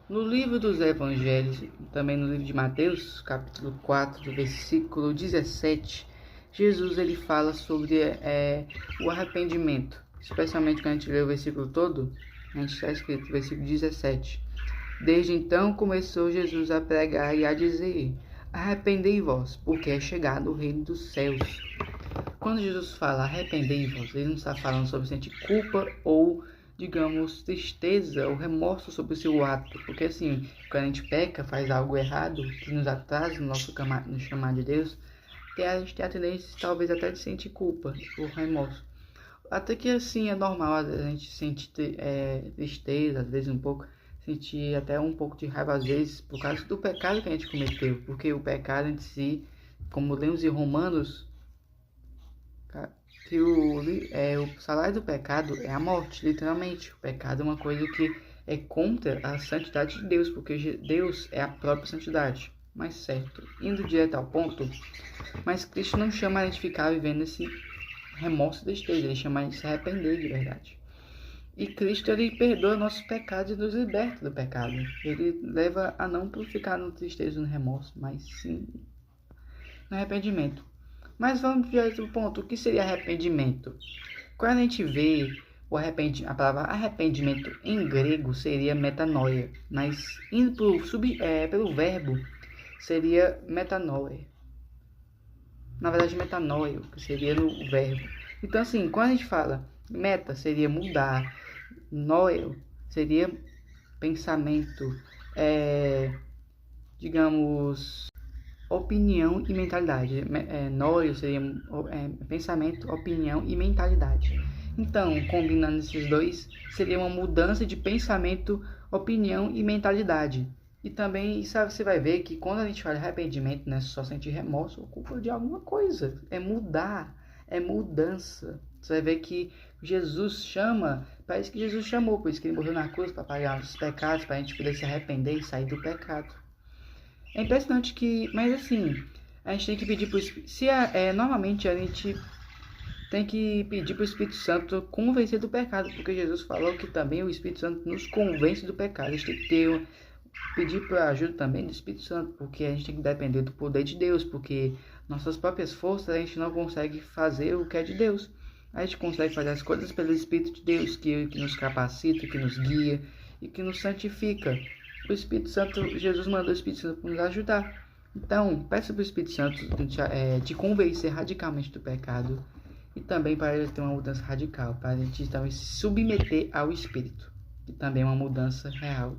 No livro dos Evangelhos, também no livro de Mateus, capítulo 4, do versículo 17, Jesus ele fala sobre o arrependimento. Especialmente quando a gente lê o versículo todo, a gente está escrito, versículo 17. Desde então começou Jesus a pregar e a dizer: arrependei-vos, porque é chegado o reino dos céus. Quando Jesus fala arrependei-vos, ele não está falando sobre sentir culpa ou, digamos, tristeza ou remorso sobre o seu ato. Porque assim, quando a gente peca, faz algo errado, que nos atrasa no chamar de Deus, a gente tem a tendência talvez até de sentir culpa ou remorso. Até que assim é normal a gente sentir tristeza, às vezes um pouco, sentir até um pouco de raiva às vezes por causa do pecado que a gente cometeu. Porque o pecado em si, como lemos em Romanos, que o salário do pecado é a morte, literalmente. O pecado é uma coisa que é contra a santidade de Deus, porque Deus é a própria santidade. Mas certo, indo direto ao ponto, mas Cristo não chama a gente ficar vivendo esse remorso e tristeza, ele chama a gente se arrepender de verdade. E Cristo, ele perdoa nossos pecados e nos liberta do pecado. Ele leva a não ficar no tristeza e no remorso, mas sim no arrependimento. Mas vamos direto ao ponto, o que seria arrependimento? Quando a gente vê a palavra arrependimento em grego seria metanoia, mas indo pelo verbo seria metanoia. Na verdade, metanoia, que seria no verbo. Então, assim, quando a gente fala meta, seria mudar, noia seria pensamento, digamos, opinião e mentalidade. Noia seria pensamento, opinião e mentalidade. Então, combinando esses dois, seria uma mudança de pensamento, opinião e mentalidade. E também, sabe, você vai ver que quando a gente fala arrependimento, não é só sentir remorso ou culpa de alguma coisa. É mudar, é mudança. Você vai ver que Jesus chama, parece que Jesus chamou, por isso que ele morreu na cruz para pagar os pecados, para a gente poder se arrepender e sair do pecado. É impressionante que, mas assim, a gente tem que pedir para o Espírito, normalmente a gente tem que pedir para o Espírito Santo convencer do pecado, porque Jesus falou que também o Espírito Santo nos convence do pecado. A gente tem que pedir para ajuda também do Espírito Santo, porque a gente tem que depender do poder de Deus, porque nossas próprias forças a gente não consegue fazer o que é de Deus. A gente consegue fazer as coisas pelo Espírito de Deus, que nos capacita, que nos guia e que nos santifica. O Espírito Santo, Jesus mandou o Espírito Santo para nos ajudar. Então, peça para o Espírito Santo te convencer radicalmente do pecado e também para ele ter uma mudança radical, para a gente também se submeter ao Espírito, que também é uma mudança real.